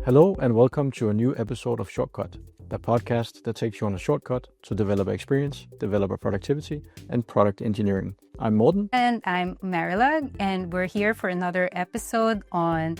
Hello and welcome to a new episode of Shortcut, the podcast that takes you on a shortcut to developer experience, developer productivity, and product engineering. I'm Morten. And I'm Marilag, and we're here for another episode on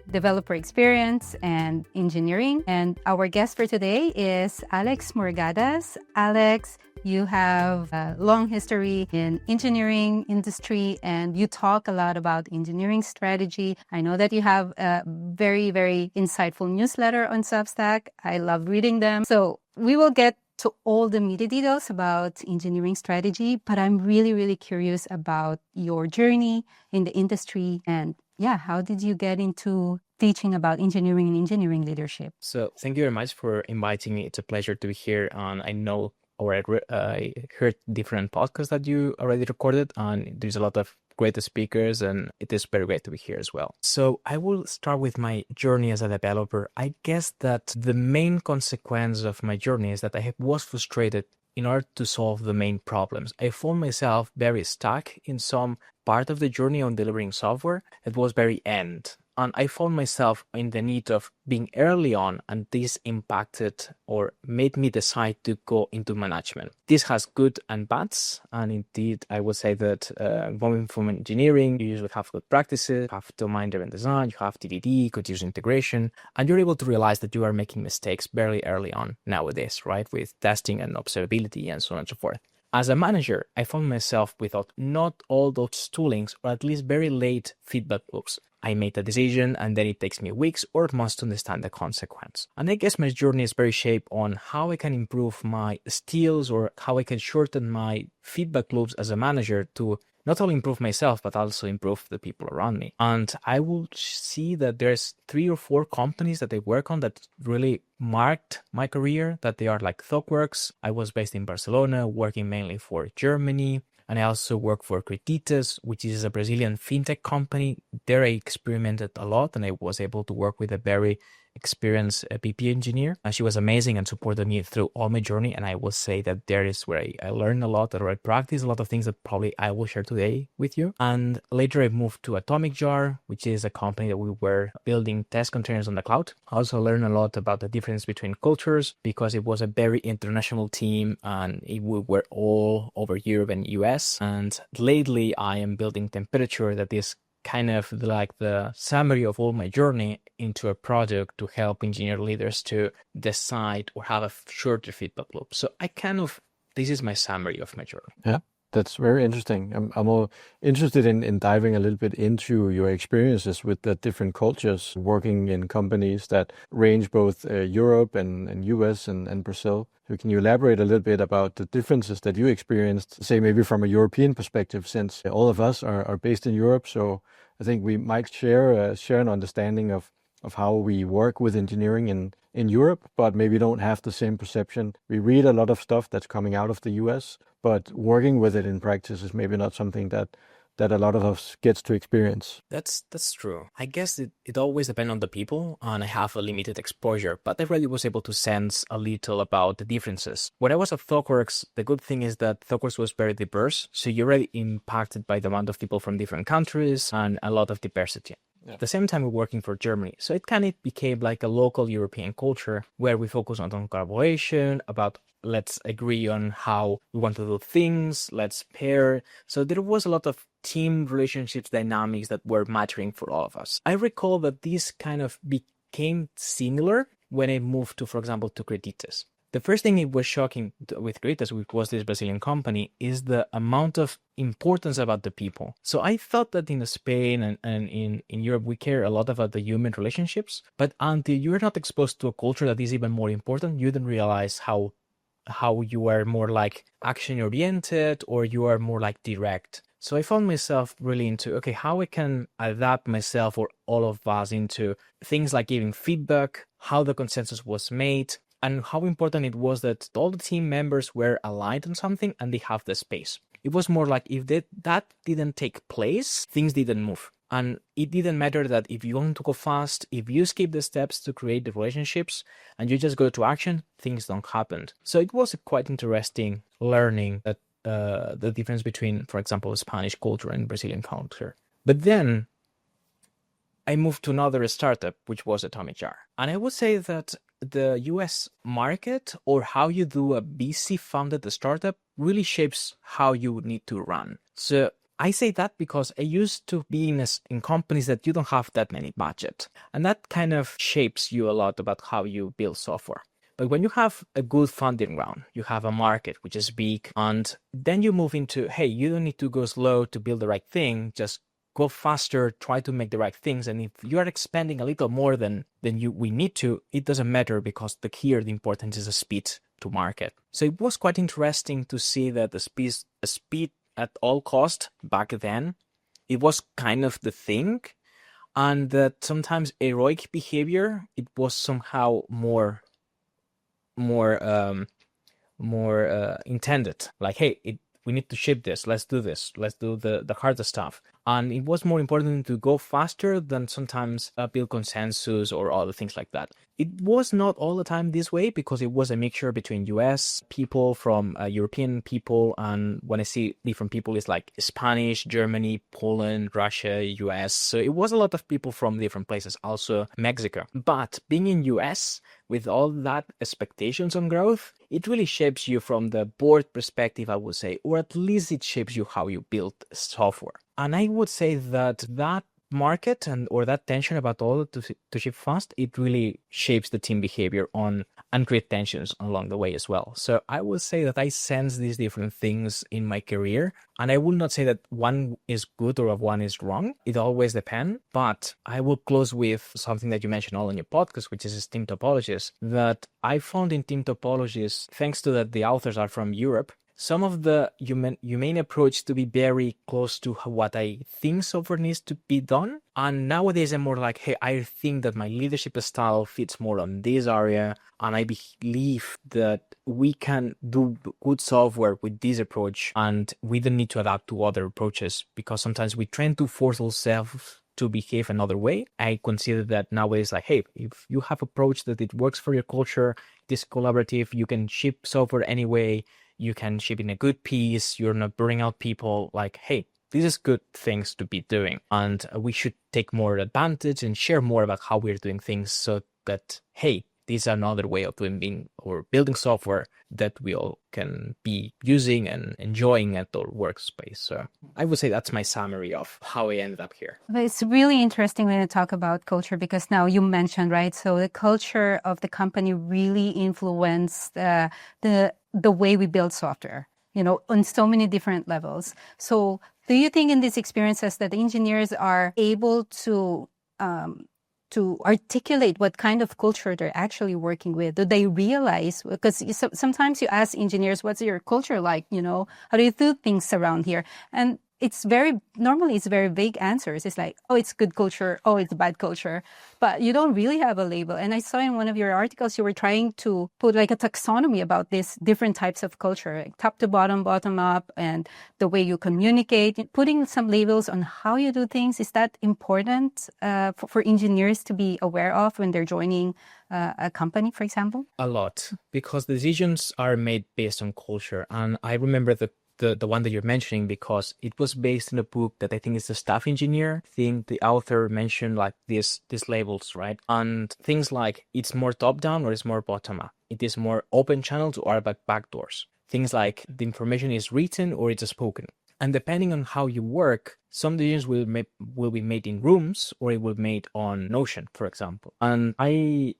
developer experience and engineering. And our guest for today is Aleix Morgadas. Aleix, you have a long history in engineering industry and you talk a lot about engineering strategy. I know that you have a very, very insightful newsletter on Substack. I love reading them. So we will get to all the meaty details about engineering strategy, but I'm really, really curious about your journey in the industry and how did you get into teaching about engineering and engineering leadership? So thank you very much for inviting me. It's a pleasure to be here. And I know or I heard different podcasts that you already recorded, and there's a lot of great speakers, and it is very great to be here as well. So I will start with my journey as a developer. I guess that the main consequence of my journey is that I was frustrated in order to solve the main problems. I found myself very stuck in some part of the journey on delivering software. It was very end. And I found myself in the need of being early on, and this impacted or made me decide to go into management. This has good and bads, and indeed, I would say that moving from engineering, you usually have good practices, you have domain-driven design, you have TDD, continuous integration, and you're able to realize that you are making mistakes very early on nowadays, right, with testing and observability and so on and so forth. As a manager, I found myself without not all those toolings, or at least very late feedback loops. I made a decision and then it takes me weeks or months to understand the consequence. And I guess my journey is very shaped on how I can improve my skills or how I can shorten my feedback loops as a manager to not only improve myself, but also improve the people around me. And I will see that there's 3 or 4 companies that I work on that really marked my career, that they are like ThoughtWorks. I was based in Barcelona, working mainly for Germany. And I also work for Creditas, which is a Brazilian fintech company. There I experimented a lot and I was able to work with a very experienced PP engineer. And she was amazing and supported me through all my journey. And I will say that there is where I learned a lot, or I practiced a lot of things that probably I will share today with you. And later I moved to AtomicJar, which is a company that we were building test containers on the cloud. I also learned a lot about the difference between cultures because it was a very international team and we were all over Europe and US. And lately I am building Temperature, that is kind of like the summary of all my journey into a product to help engineer leaders to decide or have a shorter feedback loop. So this is my summary of my journey. Yeah, that's very interesting. I'm more interested in diving a little bit into your experiences with the different cultures, working in companies that range both Europe and US and Brazil. So can you elaborate a little bit about the differences that you experienced, say maybe from a European perspective, since all of us are based in Europe? So I think we might share an understanding of how we work with engineering in Europe, but maybe don't have the same perception. We read a lot of stuff that's coming out of the US, but working with it in practice is maybe not something that a lot of us gets to experience. That's true. I guess it always depends on the people, and I have a limited exposure, but I really was able to sense a little about the differences. When I was at ThoughtWorks, the good thing is that ThoughtWorks was very diverse, so you're already impacted by the amount of people from different countries and a lot of diversity. Yeah. At the same time, we're working for Germany. So it kind of became like a local European culture where we focus on collaboration, about let's agree on how we want to do things, let's pair. So there was a lot of team relationships dynamics that were mattering for all of us. I recall that this kind of became similar when I moved to, for example, to Creditas. The first thing it was shocking with Creditas, which was this Brazilian company, is the amount of importance about the people. So I thought that in Spain and in Europe, we care a lot about the human relationships, but until you're not exposed to a culture that is even more important, you don't realize how you are more like action-oriented or you are more like direct. So I found myself really into, how I can adapt myself or all of us into things like giving feedback, how the consensus was made, and how important it was that all the team members were aligned on something and they have the space. It was more like if that didn't take place, things didn't move. And it didn't matter that if you want to go fast, if you skip the steps to create the relationships and you just go to action, things don't happen. So it was a quite interesting learning that the difference between, for example, Spanish culture and Brazilian culture. But then I moved to another startup, which was AtomicJar. And I would say that the US market, or how you do a VC-funded startup, really shapes how you need to run. So I say that because I used to be in companies that you don't have that many budget. And that kind of shapes you a lot about how you build software. But when you have a good funding round, you have a market which is big, and then you move into, hey, you don't need to go slow to build the right thing, just go faster, try to make the right things. And if you are expanding a little more than we need to, it doesn't matter, because the importance is the speed to market. So it was quite interesting to see that the speed at all cost back then, it was kind of the thing. And that sometimes heroic behavior, it was somehow more intended, like, hey, we need to ship this, let's do the harder stuff. And it was more important to go faster than sometimes build consensus or other things like that. It was not all the time this way, because it was a mixture between US people from European people, and when I see different people, it's like Spanish, Germany, Poland, Russia, US. So it was a lot of people from different places, also Mexico. But being in US, with all that expectations on growth, it really shapes you from the board perspective, I would say, or at least it shapes you how you build software. And I would say that market or that tension about all to ship fast, it really shapes the team behavior and create tensions along the way as well. So I would say that I sense these different things in my career, and I would not say that one is good or one is wrong. It always depends. But I will close with something that you mentioned all in your podcast, which is team topologies, that I found in team topologies, thanks to that the authors are from Europe, some of the humane approach to be very close to what I think software needs to be done. And nowadays I'm more like, hey, I think that my leadership style fits more on this area, and I believe that we can do good software with this approach, and we don't need to adapt to other approaches, because sometimes we tend to force ourselves to behave another way. I consider that nowadays, like, hey, if you have approach that it works for your culture, it is collaborative, you can ship software anyway, you can ship in a good piece, you're not burning out people, like, hey, this is good things to be doing. And we should take more advantage and share more about how we're doing things, so that, hey, this is another way of doing or building software that we all can be using and enjoying at our workspace. So I would say that's my summary of how I ended up here. But it's really interesting when you talk about culture, because now you mentioned, right? So the culture of the company really influenced the way we build software, on so many different levels. So do you think in these experiences that engineers are able to articulate what kind of culture they're actually working with? Do they realize, because sometimes you ask engineers, what's your culture like? How do you do things around here? And normally it's very vague answers. It's like, oh, it's good culture. Oh, it's bad culture. But you don't really have a label. And I saw in one of your articles, you were trying to put like a taxonomy about these different types of culture, like top to bottom, bottom up, and the way you communicate, putting some labels on how you do things. Is that important for engineers to be aware of when they're joining a company, for example? A lot, because decisions are made based on culture. And I remember the one that you're mentioning, because it was based in a book that I think is the staff engineer. I think the author mentioned like these labels, right? And things like it's more top down or it's more bottom up. It is more open channels or back doors. Things like the information is written or it's spoken. And depending on how you work, some decisions will be made in rooms, or it will be made on Notion, for example. And I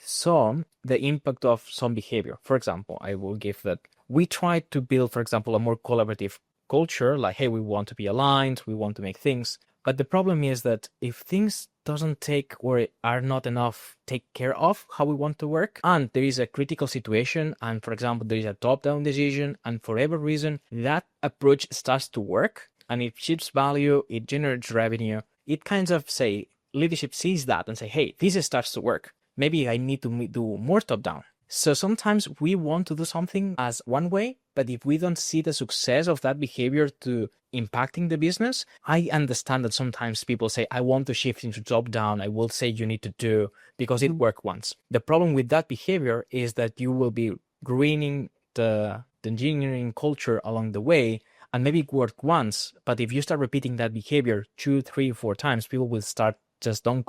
saw the impact of some behavior. For example, I will give that we try to build, for example, a more collaborative culture, like, hey, we want to be aligned, we want to make things. But the problem is that if things doesn't take or are not enough take care of how we want to work, and there is a critical situation, and for example, there is a top-down decision, and for every reason, that approach starts to work, and it ships value, it generates revenue, it kind of say, leadership sees that and say, hey, this starts to work. Maybe I need to do more top-down. So sometimes we want to do something as one way, but if we don't see the success of that behavior to impacting the business, I understand that sometimes people say, I want to shift into top-down. I will say you need to do because it worked once. The problem with that behavior is that you will be ruining the engineering culture along the way, and maybe it worked once, but if you start repeating that behavior 2, 3, 4 times, people will start just don't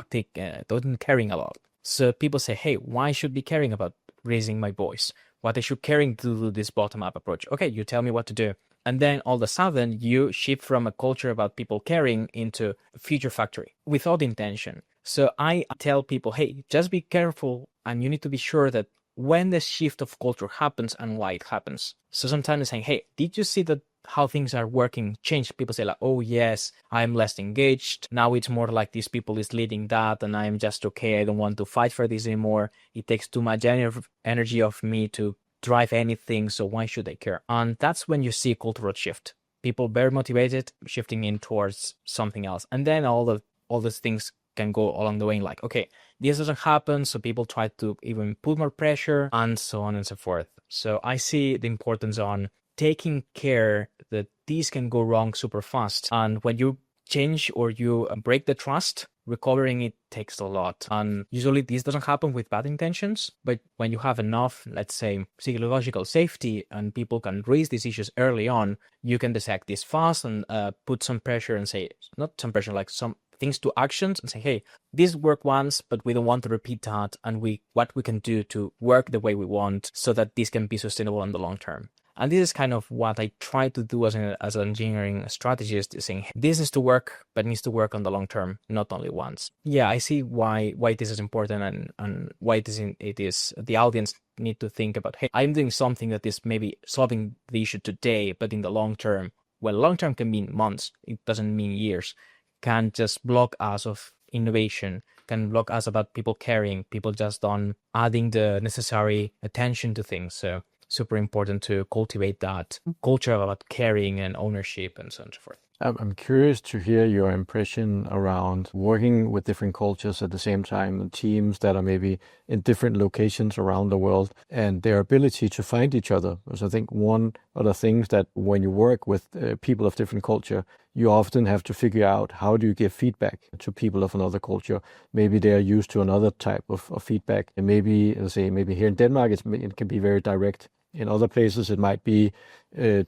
caring a lot. So people say, hey, why should be caring about raising my voice? What I should caring to do this bottom-up approach? Okay, you tell me what to do. And then all of a sudden, you shift from a culture about people caring into a future factory without intention. So I tell people, hey, just be careful, and you need to be sure that when the shift of culture happens and why it happens. So sometimes saying, hey, did you see that how things are working change? People say like, oh yes, I'm less engaged. Now it's more like these people is leading that and I'm just okay. I don't want to fight for this anymore. It takes too much energy of me to drive anything. So why should I care? And that's when you see cultural shift. People very motivated, shifting in towards something else. And then all these things can go along the way like, okay, this doesn't happen. So people try to even put more pressure and so on and so forth. So I see the importance on taking care that these can go wrong super fast. And when you change or you break the trust, recovering it takes a lot. And usually this doesn't happen with bad intentions, but when you have enough, let's say, psychological safety and people can raise these issues early on, you can dissect this fast and put some pressure and say, not some pressure, like some things to actions and say, hey, this worked once, but we don't want to repeat that. And what we can do to work the way we want so that this can be sustainable in the long term. And this is kind of what I try to do as an engineering strategist, is saying this is to work, but needs to work on the long term, not only once. Yeah, I see why this is important and why it is the audience need to think about, hey, I'm doing something that is maybe solving the issue today, but in the long term, well, long term can mean months, it doesn't mean years, can just block us of innovation, can block us about people caring, people just on adding the necessary attention to things. So super important to cultivate that culture about caring and ownership and so on and so forth. I'm curious to hear your impression around working with different cultures at the same time, and teams that are maybe in different locations around the world, and their ability to find each other. Because I think one of the things that when you work with people of different culture, you often have to figure out how do you give feedback to people of another culture. Maybe they are used to another type of feedback, and maybe, let's say, maybe here in Denmark it can be very direct. In other places, it might be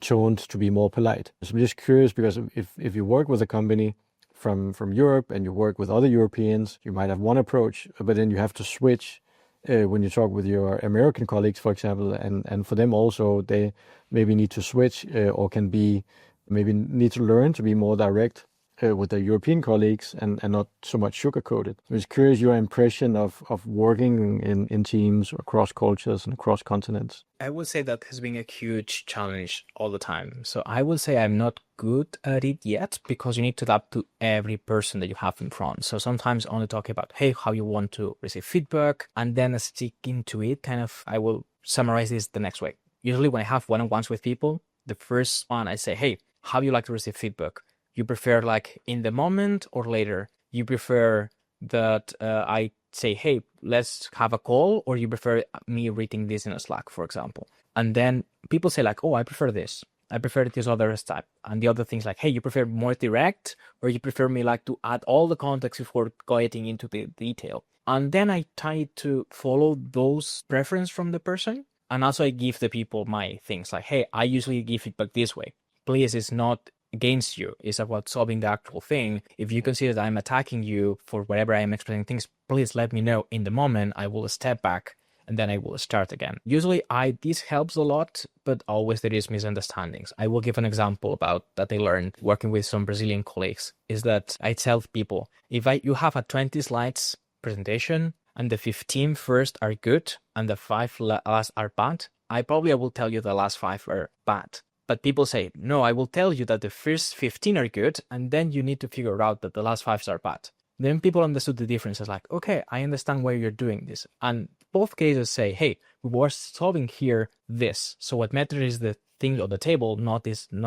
toned to be more polite. So I'm just curious, because if you work with a company from Europe and you work with other Europeans, you might have one approach, but then you have to switch when you talk with your American colleagues, for example, and for them also, they maybe need to switch or can be maybe need to learn to be more direct with their European colleagues and not so much sugar-coated. So I was curious your impression of working in teams across cultures and across continents. I would say that has been a huge challenge all the time. So I would say I'm not good at it yet, because you need to adapt to every person that you have in front. So sometimes only talk about, hey, how you want to receive feedback, and then stick into it. Kind of, I will summarize this the next way. Usually when I have one-on-ones with people, the first one I say, hey, how you like to receive feedback? You prefer like in the moment or later? You prefer that I say, hey, let's have a call, or you prefer me reading this in a Slack, for example? And then people say like, oh, I prefer this. I prefer this other type. And the other things like, hey, you prefer more direct, or you prefer me like to add all the context before getting into the detail? And then I try to follow those preferences from the person. And also I give the people my things like, hey, I usually give feedback this way. Please, it's not against you, it's about solving the actual thing. If you consider that I'm attacking you for whatever I am explaining things, please let me know in the moment. I will step back and then I will start again. Usually this helps a lot, but always there is misunderstandings. I will give an example about that I learned working with some Brazilian colleagues, is that I tell people, if you have a 20 slides presentation and the 15 first are good and the 5 last are bad, I will tell you the last 5 are bad. But people say, no, I will tell you that the first 15 are good, and then you need to figure out that the last 5 are bad. Then people understood the difference. It's like, okay, I understand why you're doing this. And both cases say, hey, we were solving here this. So what matters is the thing on the table, not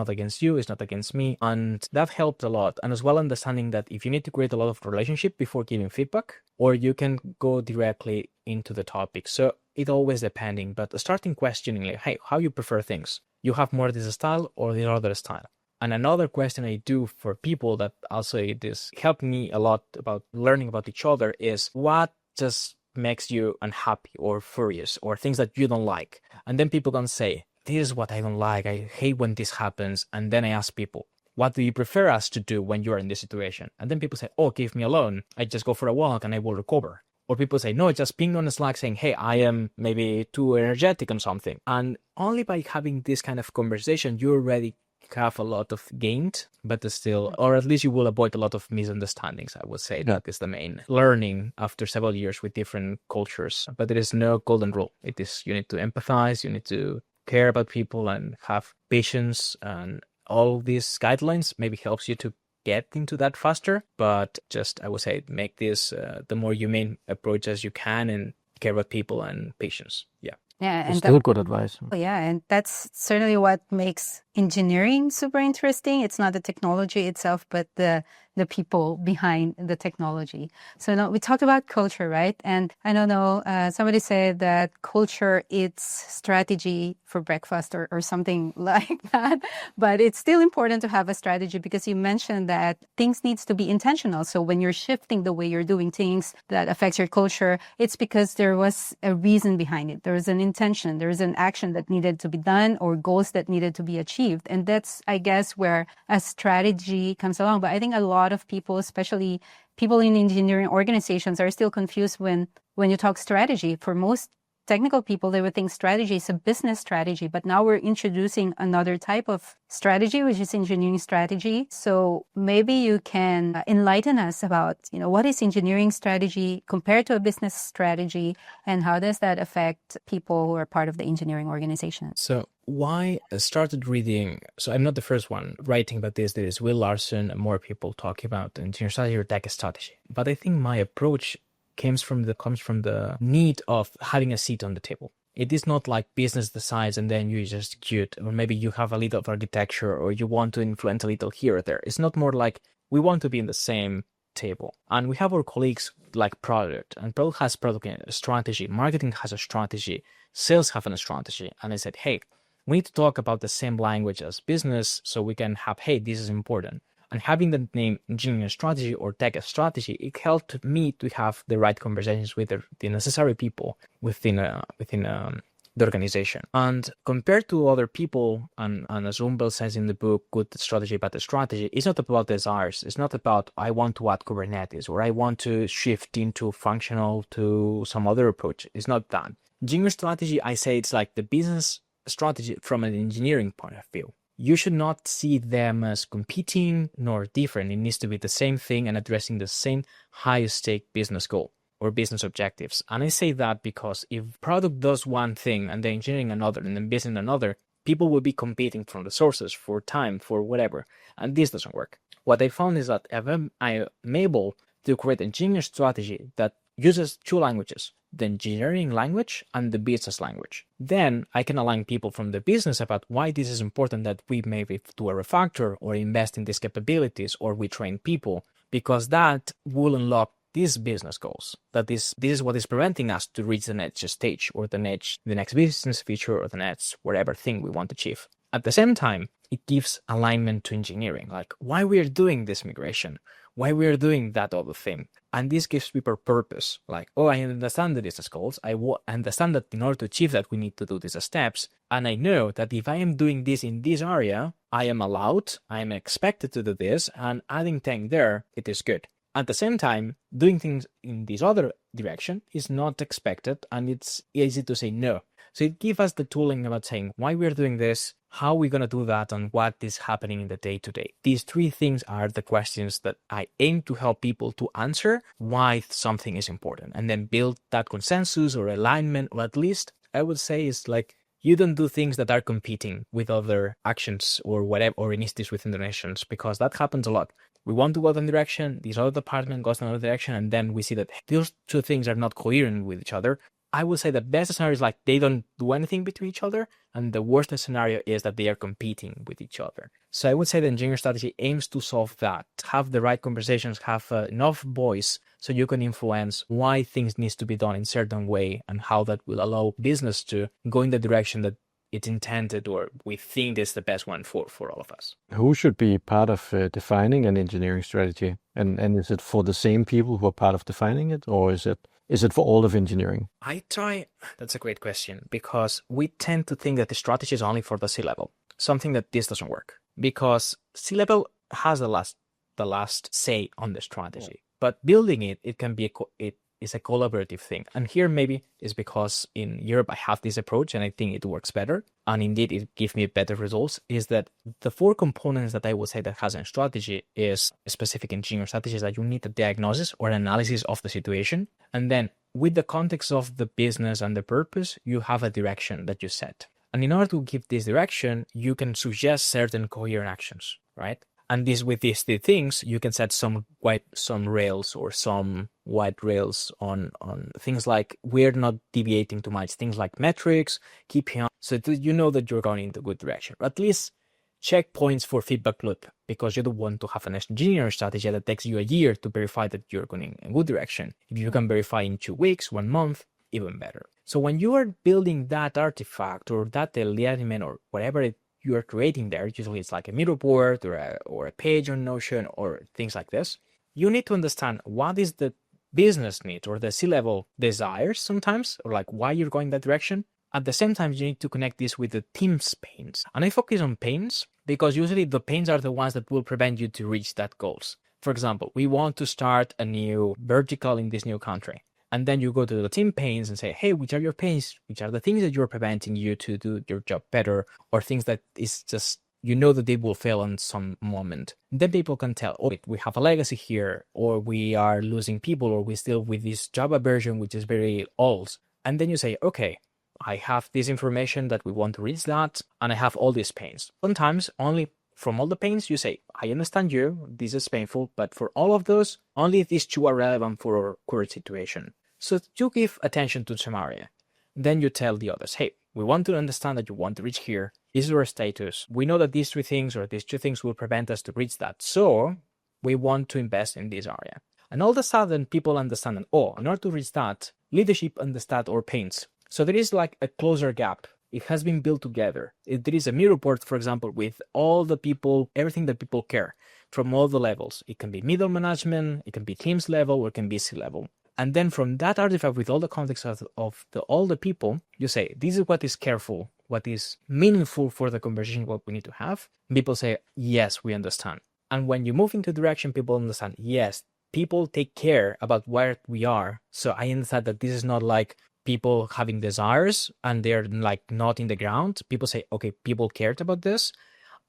against you, it's not against me. And that helped a lot. And as well understanding that if you need to create a lot of relationship before giving feedback, or you can go directly into the topic. So it always depending, but starting questioning, like, hey, how you prefer things? You have more this style or the other style? And another question I do for people that also this helped me a lot about learning about each other is, what just makes you unhappy or furious, or things that you don't like? And then people can say, this is what I don't like. I hate when this happens. And then I ask people, what do you prefer us to do when you are in this situation? And then people say, oh, give me a loan. I just go for a walk and I will recover. Or people say, no, just ping on Slack saying, hey, I am maybe too energetic on something. And only by having this kind of conversation, you already have a lot of gained, but still, or at least you will avoid a lot of misunderstandings. I would say that is the main learning after several years with different cultures. But there is no golden rule. It is, you need to empathize, you need to care about people and have patience, and all these guidelines maybe helps you to get into that faster. But just, I would say, make this the more humane approach as you can, and care about people and patience. Yeah. Yeah, and Still good advice. yeah, and that's certainly what makes engineering super interesting. It's not the technology itself, but the people behind the technology. So now we talked about culture, right? And I don't know, somebody said that culture eats strategy for breakfast or something like that. But it's still important to have a strategy, because you mentioned that things needs to be intentional. So when you're shifting the way you're doing things that affects your culture, it's because there was a reason behind it. There was an intention, there was an action that needed to be done, or goals that needed to be achieved. And that's, I guess, where a strategy comes along. But I think a lot of people, especially people in engineering organizations, are still confused when you talk strategy. For most technical people, they would think strategy is a business strategy, but now we're introducing another type of strategy, which is engineering strategy. So maybe you can enlighten us about, what is engineering strategy compared to a business strategy, and how does that affect people who are part of the engineering organization? So why I started reading, so I'm not the first one writing about this. There is Will Larson and more people talking about engineering strategy or tech strategy. But I think my approach comes from the need of having a seat on the table. It is not like business decides and then you just execute, or maybe you have a little of architecture or you want to influence a little here or there. It's not more like we want to be in the same table. And we have our colleagues like product, and product has product strategy, marketing has a strategy, sales have a strategy. And I said, hey, we need to talk about the same language as business so we can have, hey, this is important. And having the name engineering strategy or tech strategy, it helped me to have the right conversations with the necessary people within the organization. And compared to other people, and as Rumbel says in the book, Good Strategy, Bad Strategy, it's not about desires. It's not about I want to add Kubernetes or I want to shift into functional to some other approach. It's not that. Engineering strategy, I say it's like the business strategy from an engineering point of view. You should not see them as competing nor different. It needs to be the same thing and addressing the same high-stake business goal or business objectives. And I say that because if product does one thing and the engineering another and then business another, people will be competing for resources, for time, for whatever. And this doesn't work. What I found is that if I'm able to create an engineering strategy that uses two languages, the engineering language and the business language, then I can align people from the business about why this is important that we maybe do a refactor or invest in these capabilities or we train people, because that will unlock these business goals. That this is what is preventing us to reach the next stage or the next business feature or the next whatever thing we want to achieve. At the same time, it gives alignment to engineering, like why we are doing this migration, why we are doing that other thing. And this gives people purpose, like, oh, I understand the business goals. I understand that in order to achieve that, we need to do these steps. And I know that if I am doing this in this area, I am allowed, I am expected to do this, and adding 10 there, it is good. At the same time, doing things in this other direction is not expected, and it's easy to say no. So it gives us the tooling about saying why we're doing this, how we're going to do that, and what is happening in the day-to-day. These three things are the questions that I aim to help people to answer why something is important, and then build that consensus or alignment, or at least I would say it's like you don't do things that are competing with other actions or whatever, or initiatives within the nations, because that happens a lot. We want to go in a direction, this other department goes in another direction, and then we see that those two things are not coherent with each other. I would say the best scenario is like they don't do anything between each other, and the worst scenario is that they are competing with each other. So I would say the engineering strategy aims to solve that, have the right conversations, have enough voice so you can influence why things need to be done in a certain way and how that will allow business to go in the direction that it's intended or we think is the best one for all of us. Who should be part of defining an engineering strategy? And is it for the same people who are part of defining it, or is it for all of engineering? That's a great question, because we tend to think that the strategy is only for the C-level, something that this doesn't work. because C-level has the last say on the strategy. But building it can be it is a collaborative thing. And here maybe is because in Europe I have this approach and I think it works better. And indeed it gives me better results, is that the 4 components that I would say that has a strategy is a specific engineering strategy, is that you need a diagnosis or analysis of the situation. And then with the context of the business and the purpose, you have a direction that you set. And in order to give this direction, you can suggest certain coherent actions, right? And with these 3 things, you can set some rails or some white rails on things like we're not deviating too much, things like metrics, KPI, so that you know that you're going in the good direction. Or at least checkpoints for feedback loop, because you don't want to have an engineering strategy that takes you a year to verify that you're going in a good direction. If you can verify in 2 weeks, 1 month, even better. So when you are building that artifact or that element or whatever you are creating there, usually it's like a Miro board or a page on Notion or things like this, you need to understand what is the business need or the C-level desires sometimes, or like why you're going that direction. At the same time, you need to connect this with the team's pains. And I focus on pains because usually the pains are the ones that will prevent you to reach that goals. For example, we want to start a new vertical in this new country. And then you go to the team pains and say, hey, which are your pains? Which are the things that you're preventing you to do your job better, or things that is just, you know that they will fail on some moment. Then people can tell, oh, we have a legacy here, or we are losing people, or we still with this Java version, which is very old. And then you say, okay, I have this information that we want to reach that, and I have all these pains. Sometimes only from all the pains, you say, I understand you, this is painful, but for all of those, only these 2 are relevant for our current situation. So you give attention to some area. Then you tell the others, hey, we want to understand that you want to reach here. This is our status. We know that these 3 things or these 2 things will prevent us to reach that. So we want to invest in this area. And all of a sudden, people understand that, oh, in order to reach that, leadership understands our pains. So there is like a closer gap. It has been built together. There is a Miro board, for example, with all the people, everything that people care from all the levels. It can be middle management, it can be teams level, or it can be C-level. And then from that artifact, with all the context of all the people, you say, this is what is careful, what is meaningful for the conversation, what we need to have. People say, yes, we understand. And when you move into direction, people understand, yes, people take care about where we are. So I understand that this is not like people having desires and they're like not in the ground. People say, okay, people cared about this.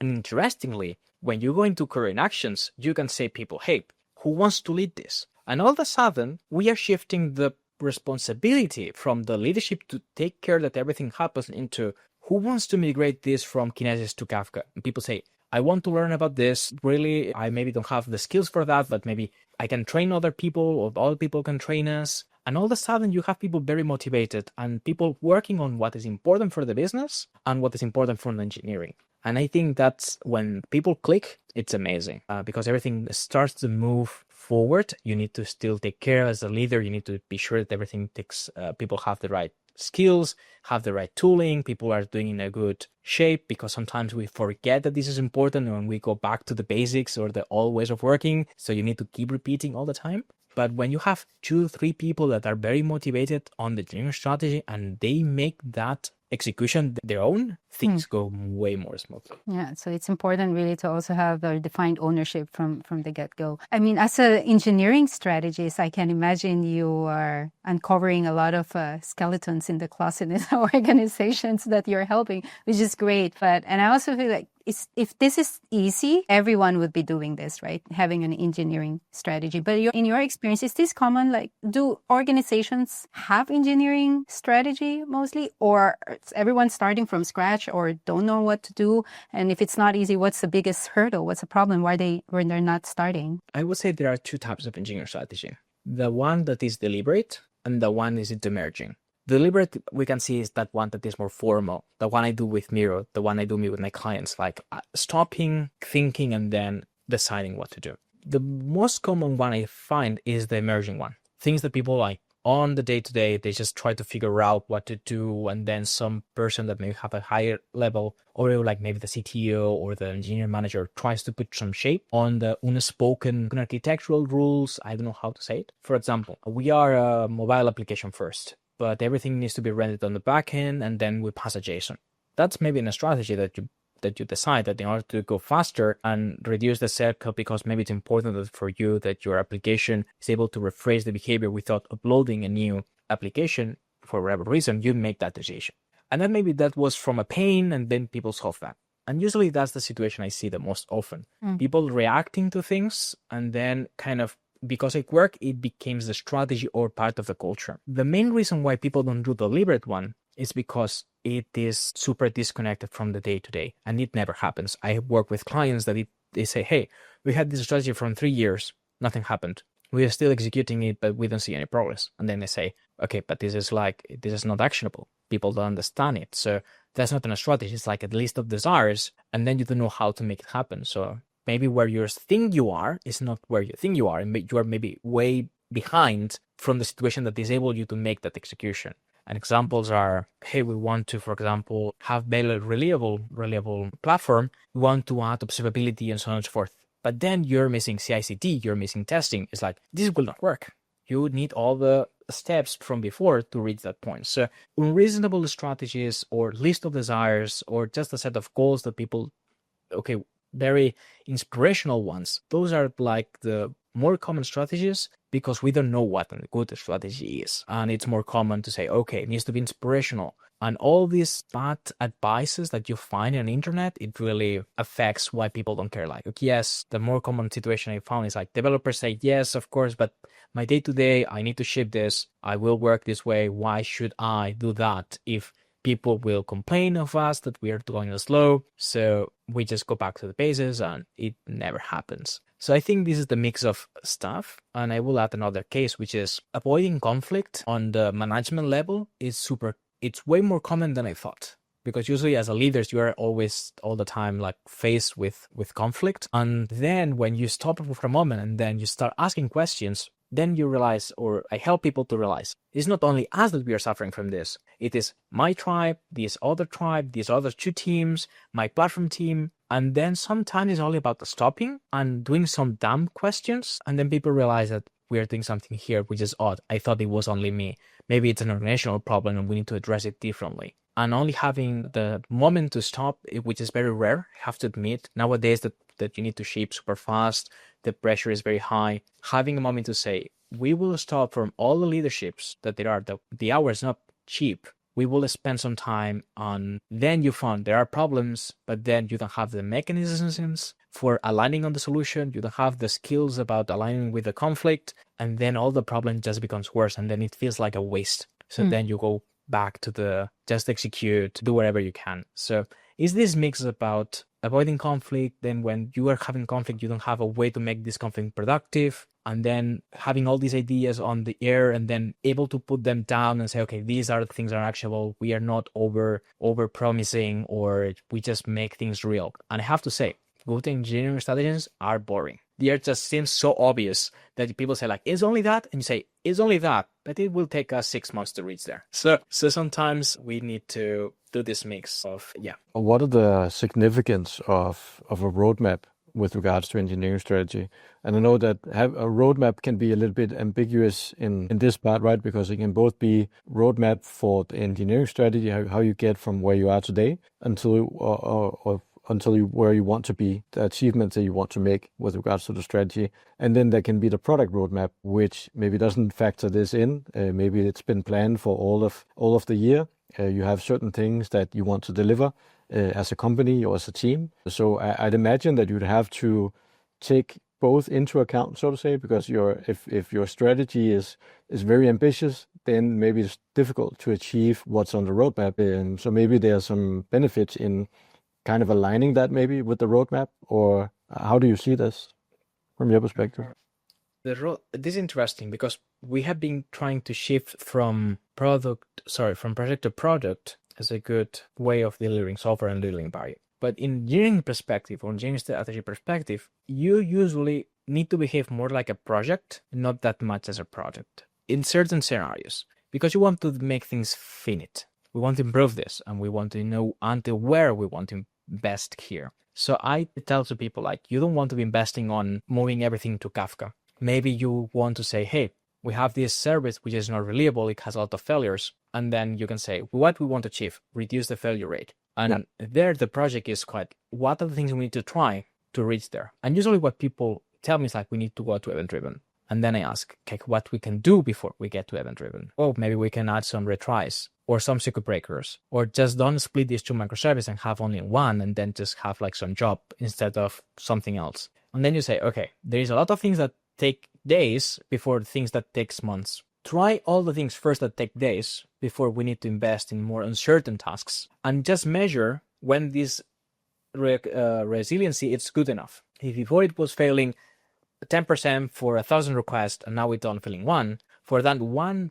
And interestingly, when you go into current actions, you can say people, hey, who wants to lead this? And all of a sudden, we are shifting the responsibility from the leadership to take care that everything happens into who wants to migrate this from Kinesis to Kafka. And people say, I want to learn about this. Really, I maybe don't have the skills for that, but maybe I can train other people or other people can train us. And all of a sudden, you have people very motivated and people working on what is important for the business and what is important for the engineering. And I think that's when people click, it's amazing because everything starts to move forward. You need to still take care as a leader. You need to be sure that everything takes, people have the right skills, have the right tooling, people are doing in a good shape, because sometimes we forget that this is important when we go back to the basics or the old ways of working. So you need to keep repeating all the time. But when you have 2-3 people that are very motivated on the engineering strategy and they make that execution their own, things go way more smoothly. Yeah, so it's important really to also have the defined ownership from the get-go. I mean, as an engineering strategist, I can imagine you are uncovering a lot of skeletons in the closet in the organizations that you're helping, which is great. And I also feel like if this is easy, everyone would be doing this, right? Having an engineering strategy. But in your experience, is this common? Like, do organizations have engineering strategy mostly? Or is everyone starting from scratch or don't know what to do? And if it's not easy, what's the biggest hurdle? What's the problem? Why they're not starting? I would say there are 2 types of engineering strategy. The one that is deliberate and the one is emerging. Deliberate, we can see, is that one that is more formal. The one I do with Miro, the one I do with my clients, like stopping, thinking, and then deciding what to do. The most common one I find is the emerging one. Things that people like on the day-to-day, they just try to figure out what to do. And then some person that may have a higher level, or like maybe the CTO or the engineering manager, tries to put some shape on the unspoken architectural rules. I don't know how to say it. For example, we are a mobile application first, but everything needs to be rendered on the back end, and then we pass a JSON. That's maybe a strategy that you that you decide that in order to go faster and reduce the circle, because maybe it's important for you that your application is able to rephrase the behavior without uploading a new application for whatever reason, you make that decision. And then maybe that was from a pain, and then people solve that. And usually that's the situation I see the most often. People reacting to things, and then kind of, because it worked, it becomes the strategy or part of the culture. The main reason why people don't do the deliberate one is because it is super disconnected from the day-to-day, and it never happens. I work with clients that they say, hey, we had this strategy from 3 years, nothing happened. We are still executing it, but we don't see any progress. And then they say, okay, but this is not actionable. People don't understand it. So that's not a strategy. It's like a list of desires, and then you don't know how to make it happen. So maybe where you think you are is not where you think you are, and you are maybe way behind from the situation that disabled you to make that execution. And examples are, hey, we want to, for example, have better reliable platform. We want to add observability and so on and so forth. But then you're missing CI/CD, you're missing testing. It's like, this will not work. You need all the steps from before to reach that point. So unreasonable strategies or list of desires or just a set of goals that people, very inspirational ones. Those are like the more common strategies because we don't know what a good strategy is. And it's more common to say, okay, it needs to be inspirational. And all these bad advices that you find on the internet, it really affects why people don't care. Like, yes, the more common situation I found is like developers say, yes, of course, but my day-to-day, I need to ship this. I will work this way. Why should I do that if people will complain of us that we are going slow? So we just go back to the basics and it never happens. So I think this is the mix of stuff. And I will add another case, which is avoiding conflict on the management level it's way more common than I thought. Because usually as a leader, you are always all the time like faced with conflict. And then when you stop for a moment and then you start asking questions, then you realize, or I help people to realize, it's not only us that we are suffering from this. It is my tribe, these other 2 teams, my platform team. And then sometimes it's only about the stopping and doing some dumb questions. And then people realize that we are doing something here which is odd. I thought it was only me. Maybe it's an organizational problem and we need to address it differently. And only having the moment to stop, which is very rare, I have to admit. Nowadays that you need to ship super fast, the pressure is very high. Having a moment to say, we will stop from all the leaderships that there are. The hour is not cheap. We will spend some time on, then you found there are problems, but then you don't have the mechanisms for aligning on the solution. You don't have the skills about aligning with the conflict. And then all the problem just becomes worse. And then it feels like a waste. So then you go back to just execute, do whatever you can. So is this mix about avoiding conflict? Then when you are having conflict, you don't have a way to make this conflict productive. And then having all these ideas on the air and then able to put them down and say, okay, these are the things that are actionable. We are not over promising, or we just make things real. And I have to say, good engineering strategies are boring. They just seem so obvious that people say like, it's only that. And you say, it's only that, but it will take us 6 months to reach there. So sometimes we need to do this mix of, What are the significance of a roadmap with regards to engineering strategy? And I know that a roadmap can be a little bit ambiguous in this part, right? Because it can both be roadmap for the engineering strategy, how you get from where you are today until where you want to be, the achievements that you want to make with regards to the strategy. And then there can be the product roadmap, which maybe doesn't factor this in. Maybe it's been planned for all of the year. You have certain things that you want to deliver as a company or as a team. So I'd imagine that you'd have to take both into account, so to say, because if your strategy is very ambitious, then maybe it's difficult to achieve what's on the roadmap. So maybe there's some benefits in kind of aligning that maybe with the roadmap, or how do you see this from your perspective? This is interesting because we have been trying to shift from project to product as a good way of delivering software and delivering value. But in engineering perspective or engineering strategy perspective, you usually need to behave more like a project, not that much as a product in certain scenarios, because you want to make things finite. We want to improve this and we want to know until where we want to invest here. So I tell to people like, you don't want to be investing on moving everything to Kafka. Maybe you want to say, hey, we have this service which is not reliable, it has a lot of failures. And then you can say, what we want to achieve, reduce the failure rate. And there, the project is quite, what are the things we need to try to reach there? And usually what people tell me is like, we need to go to event-driven. And then I ask, okay, what we can do before we get to event-driven? Oh, maybe we can add some retries or some circuit breakers, or just don't split these two microservices and have only one, and then just have like some job instead of something else. And then you say, okay, there is a lot of things that take days before things that takes months. Try all the things first that take days before we need to invest in more uncertain tasks, and just measure when this resiliency is good enough. If before it was failing 10% for 1,000 requests, and now it's on failing 1, for that 1%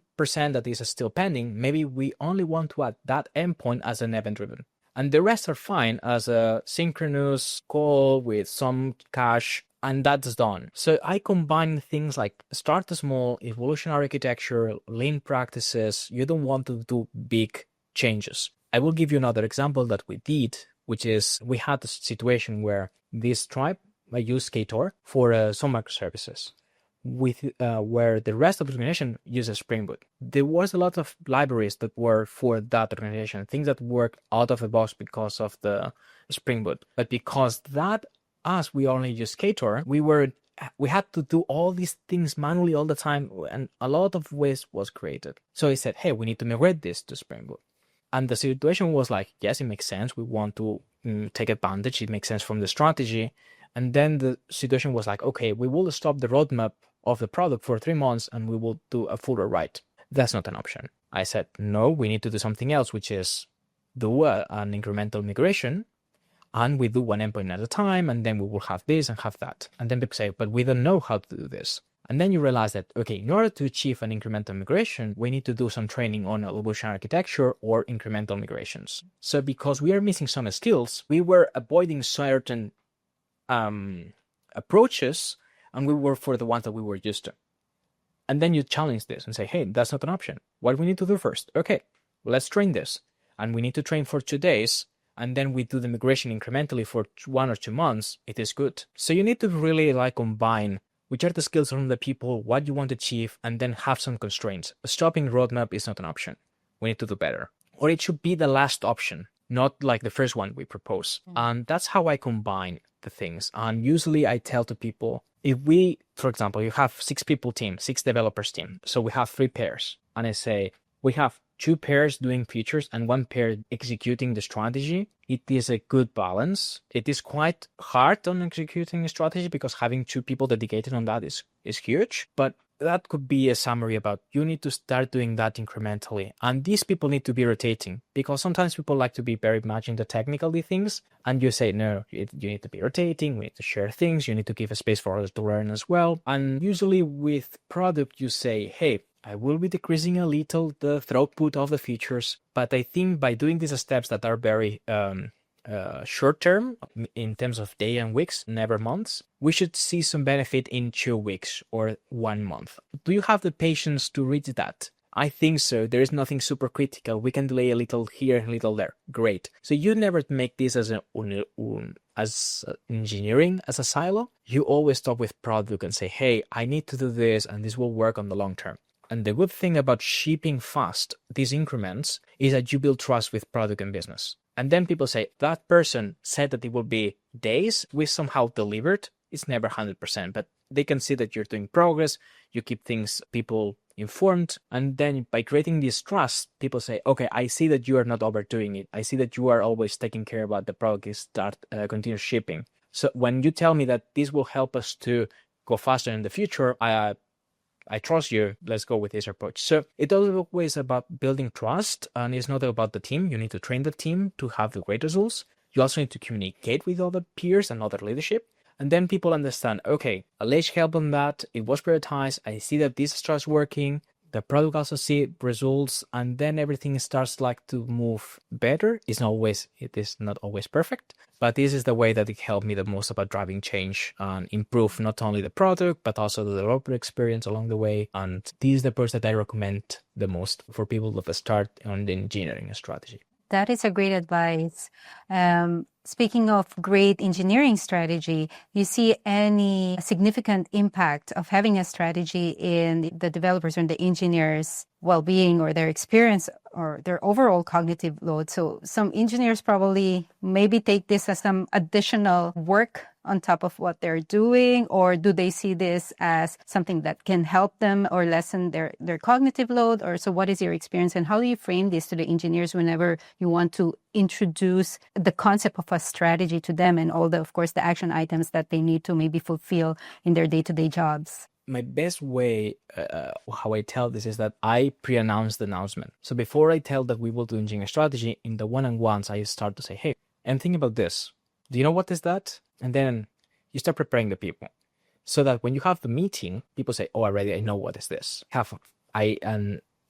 that is still pending, maybe we only want to add that endpoint as an event-driven. And the rest are fine as a synchronous call with some cache, and that's done. So I combine things like start small, evolutionary architecture, lean practices. You don't want to do big changes. I will give you another example that we did, which is we had a situation where this tribe, I used Ktor for some microservices, with where the rest of the organization uses Spring Boot. There was a lot of libraries that were for that organization, things that worked out of the box because of the Spring Boot. But because that us, we only use Ktor, we had to do all these things manually all the time, and a lot of waste was created. So I said, hey, we need to migrate this to Spring Boot. And the situation was like, yes, it makes sense. We want to take advantage. It makes sense from the strategy. And then the situation was like, okay, we will stop the roadmap of the product for 3 months and we will do a full rewrite. That's not an option. I said, no, we need to do something else, which is do an incremental migration. And we do one endpoint at a time, and then we will have this and have that. And then people say, but we don't know how to do this. And then you realize that, okay, in order to achieve an incremental migration, we need to do some training on evolution architecture or incremental migrations. So because we are missing some skills, we were avoiding certain approaches, and we were for the ones that we were used to. And then you challenge this and say, hey, that's not an option. What do we need to do first? Okay, let's train this. And we need to train for 2 days. And then we do the migration incrementally for 1 or 2 months. It is good. So you need to really combine which are the skills from the people, what you want to achieve, and then have some constraints. Stopping roadmap is not an option. We need to do better. Or it should be the last option, not like the first one we propose. And that's how I combine the things. And usually I tell to people, if we, for example, you have 6 people team, 6 developers team. So we have 3 pairs. And I say, we have 2 pairs doing features and 1 pair executing the strategy. It is a good balance. It is quite hard on executing a strategy because having 2 people dedicated on that is huge. But that could be a summary about you need to start doing that incrementally. And these people need to be rotating because sometimes people like to be very much in the technical things. And you say, no, you need to be rotating. We need to share things. You need to give a space for others to learn as well. And usually with product, you say, hey, I will be decreasing a little the throughput of the features, but I think by doing these steps that are very short term in terms of days and weeks, never months, we should see some benefit in 2 weeks or 1 month. Do you have the patience to reach that? I think so. There is nothing super critical. We can delay a little here, a little there. Great. So you never make this as engineering, as a silo. You always stop with product and say, hey, I need to do this and this will work on the long term. And the good thing about shipping fast these increments is that you build trust with product and business. And then people say, that person said that it will be days, we somehow delivered. It's never 100%, but they can see that you're doing progress, you keep people informed. And then by creating this trust, people say, okay, I see that you are not overdoing it. I see that you are always taking care about the product is continue shipping. So when you tell me that this will help us to go faster in the future, I trust you, let's go with this approach. So it's always about building trust, and it's not about the team. You need to train the team to have the great results. You also need to communicate with other peers and other leadership. And then people understand, okay, Aleix helped on that. It was prioritized. I see that this starts working. The product also see results, and then everything starts to move better. It is not always perfect, but this is the way that it helped me the most about driving change and improve not only the product, but also the developer experience along the way. And this is the approach that I recommend the most for people that start on the engineering strategy. That is a great advice. Speaking of great engineering strategy, do you see any significant impact of having a strategy in the developers and the engineers' well-being or their experience or their overall cognitive load? So some engineers probably maybe take this as some additional work on top of what they're doing, or do they see this as something that can help them or lessen their cognitive load? Or so what is your experience, and how do you frame this to the engineers whenever you want to introduce the concept of a strategy to them and all the, of course, the action items that they need to maybe fulfill in their day-to-day jobs? My best way, how I tell this is that I pre-announce the announcement. So before I tell that we will do engineering strategy, in the one-on-ones, I start to say, hey, I'm thinking about this. Do you know what is that? And then you start preparing the people so that when you have the meeting, people say, oh, already I know what is this. I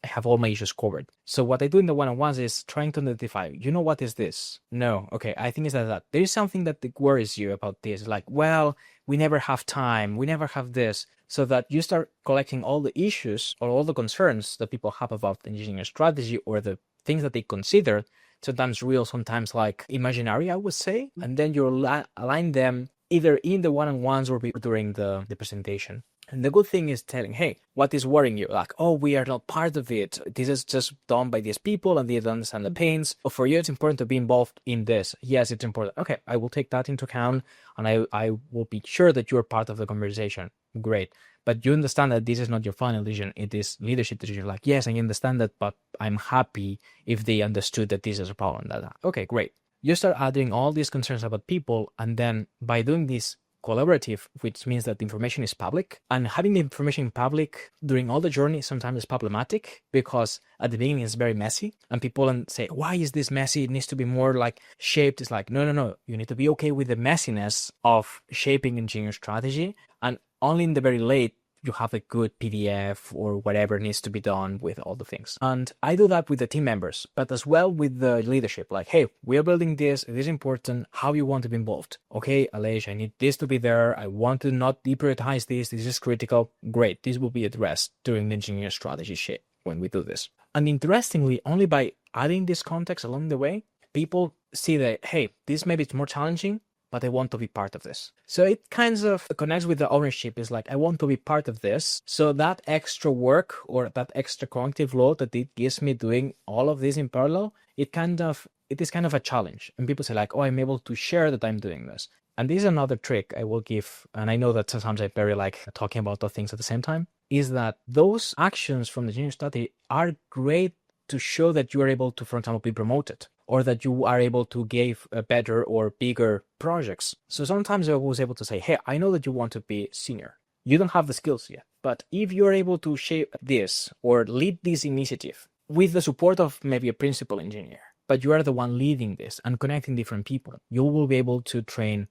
have all my issues covered. So what I do in the one-on-ones is trying to identify, you know, what is this? No. Okay. I think it's that. There is something that worries you about this. Like, well, we never have time. We never have this. So that you start collecting all the issues or all the concerns that people have about the engineering strategy or the things that they consider, sometimes real, sometimes like imaginary, I would say. And then you align them either in the one-on-ones or during the presentation. And the good thing is telling, hey, what is worrying you? Like, oh, we are not part of it. This is just done by these people and they don't understand the pains. Or for you, it's important to be involved in this. Yes, it's important. Okay, I will take that into account and I will be sure that you're part of the conversation. Great. But you understand that this is not your final decision. It is leadership decision. Like, yes, I understand that, but I'm happy if they understood that this is a problem. Okay, great. You start adding all these concerns about people. And then by doing this collaborative, which means that the information is public, and having the information public during all the journey sometimes is problematic because at the beginning it's very messy and people say, why is this messy? It needs to be more like shaped. It's like, no. You need to be okay with the messiness of shaping engineering strategy, and only in the very late you have a good PDF or whatever needs to be done with all the things. And I do that with the team members, but as well with the leadership. Like, hey, we are building this. It is important. How you want to be involved? Okay, Aleix, I need this to be there. I want to not deprioritize this. This is critical. Great. This will be addressed during the engineering strategy shape when we do this. And interestingly, only by adding this context along the way, people see that, hey, this maybe it's more challenging, but I want to be part of this. So it kind of connects with the ownership. It's like, I want to be part of this. So that extra work or that extra cognitive load that it gives me doing all of this in parallel, it is kind of a challenge. And people say like, oh, I'm able to share that I'm doing this. And this is another trick I will give. And I know that sometimes I very like talking about the things at the same time, is that those actions from the engineering study are great to show that you are able to, for example, be promoted, or that you are able to give better or bigger projects. So sometimes I was able to say, hey, I know that you want to be senior. You don't have the skills yet, but if you're able to shape this or lead this initiative with the support of maybe a principal engineer, but you are the one leading this and connecting different people, you will be able to train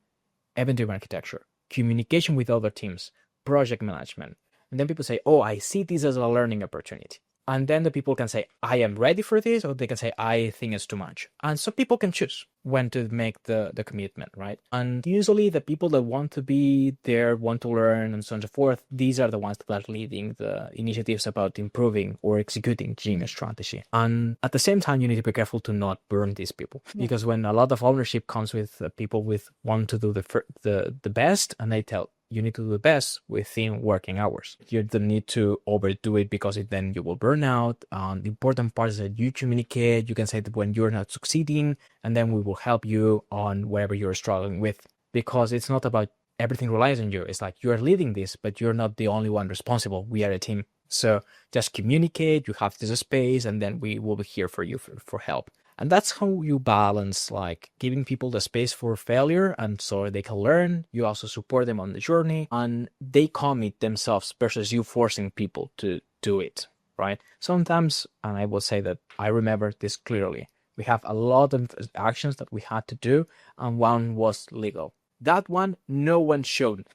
event-driven architecture, communication with other teams, project management. And then people say, oh, I see this as a learning opportunity. And then the people can say, I am ready for this, or they can say, I think it's too much. And so people can choose when to make the commitment, right? And usually the people that want to be there, want to learn, and so on and so forth, these are the ones that are leading the initiatives about improving or executing engineering strategy. And at the same time, you need to be careful to not burn these people. Yeah. Because when a lot of ownership comes with people with want to do the best, and they tell, you need to do the best within working hours. You don't need to overdo it because then you will burn out. The important part is that you communicate. You can say that when you're not succeeding, and then we will help you on whatever you're struggling with. Because it's not about everything relies on you. It's like you're leading this, but you're not the only one responsible. We are a team. So just communicate. You have this space, and then we will be here for you for help. And that's how you balance like giving people the space for failure and so they can learn. You also support them on the journey and they commit themselves versus you forcing people to do it, right? Sometimes, and I will say that I remember this clearly, we have a lot of actions that we had to do and one was legal. That one, no one showed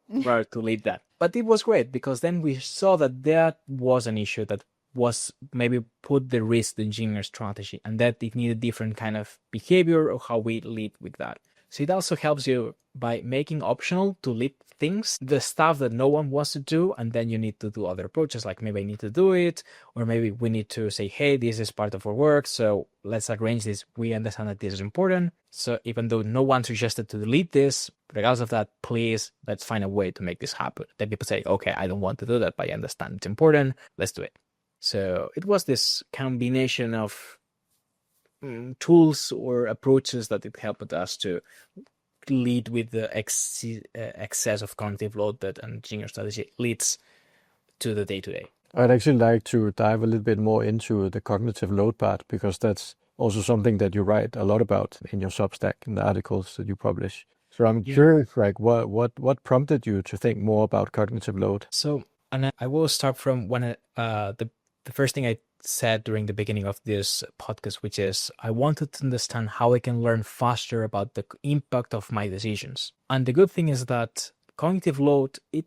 where to lead that. But it was great because then we saw that was an issue that was maybe put the engineering strategy and that it needed different kind of behavior or how we lead with that. So it also helps you by making optional to lead things, the stuff that no one wants to do, and then you need to do other approaches, like maybe I need to do it, or maybe we need to say, hey, this is part of our work, so let's arrange this. We understand that this is important. So even though no one suggested to delete this, regardless of that, please, let's find a way to make this happen. Then people say, okay, I don't want to do that, but I understand it's important. Let's do it. So it was this combination of tools or approaches that it helped us to lead with the excess of cognitive load that an engineer strategy leads to the day-to-day. I'd actually like to dive a little bit more into the cognitive load part, because that's also something that you write a lot about in your Substack, in the articles that you publish. So I'm curious, like, what prompted you to think more about cognitive load? So, and I will start from when the first thing I said during the beginning of this podcast, which is I wanted to understand how I can learn faster about the impact of my decisions. And the good thing is that cognitive load, it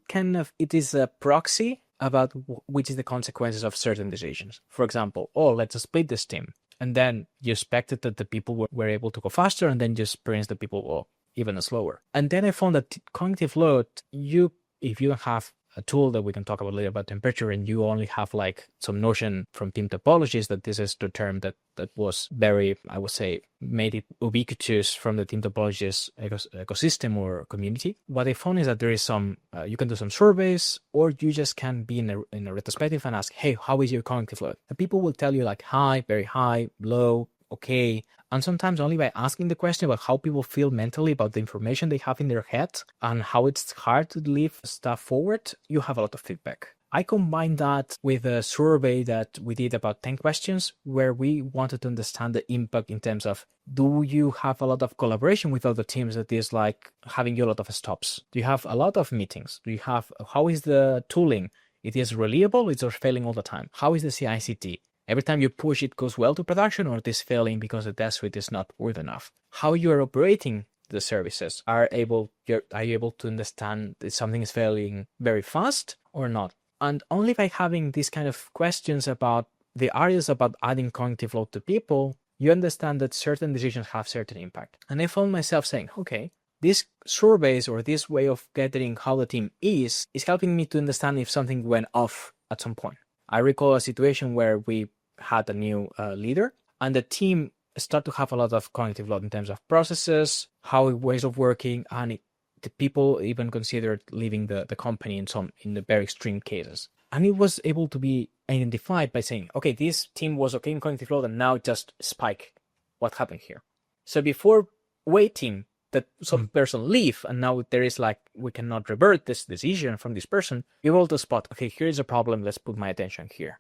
is a proxy about which is the consequences of certain decisions. For example, let's split this team. And then you expected that the people were able to go faster, and then you experience the people even slower. And then I found that cognitive load, if you don't have a tool that we can talk about later about temperature, and you only have like some notion from team topologies that this is the term that was very, I would say, made it ubiquitous from the team topologies ecosystem or community. What I found is that there is some, you can do some surveys, or you just can be in a retrospective and ask, hey, how is your cognitive load? And people will tell you like high, very high, low, okay. And sometimes only by asking the question about how people feel mentally about the information they have in their head and how it's hard to leave stuff forward, you have a lot of feedback. I combined that with a survey that we did about 10 questions where we wanted to understand the impact in terms of, do you have a lot of collaboration with other teams that is like having you a lot of stops? Do you have a lot of meetings? How is the tooling? It is reliable, it's failing all the time. How is the CI/CD? Every time you push, it goes well to production, or it is failing because the test suite is not good enough. How you are operating the services. Are you able to understand if something is failing very fast or not? And only by having these kind of questions about the areas about adding cognitive load to people, you understand that certain decisions have certain impact. And I found myself saying, okay, these surveys or this way of getting how the team is helping me to understand if something went off at some point. I recall a situation where we had a new leader, and the team started to have a lot of cognitive load in terms of processes, ways of working, and the people even considered leaving the company in the very extreme cases. And it was able to be identified by saying, okay, this team was okay in cognitive load, and now it just spike. What happened here? So before waiting that some person leave, and now there is like, we cannot revert this decision from this person, you're able to spot, okay, here is a problem, let's put my attention here.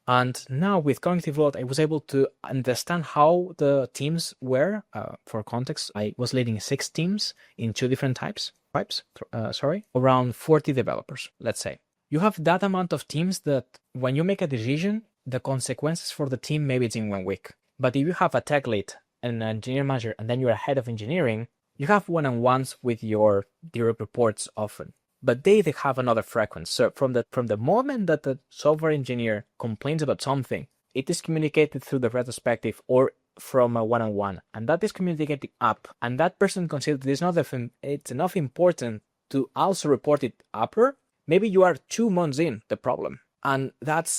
And now with cognitive load, I was able to understand how the teams were. For context, I was leading 6 teams in 2 different types, around 40 developers, let's say. You have that amount of teams that when you make a decision, the consequences for the team, maybe it's in 1 week. But if you have a tech lead and an engineer manager, and then you're a head of engineering, you have one-on-ones with your direct reports often. But they have another frequency. So from the moment that the software engineer complains about something, it is communicated through the retrospective or from a one-on-one, and that is communicated up. And that person considers it's enough important to also report it upper. Maybe you are 2 months in the problem, and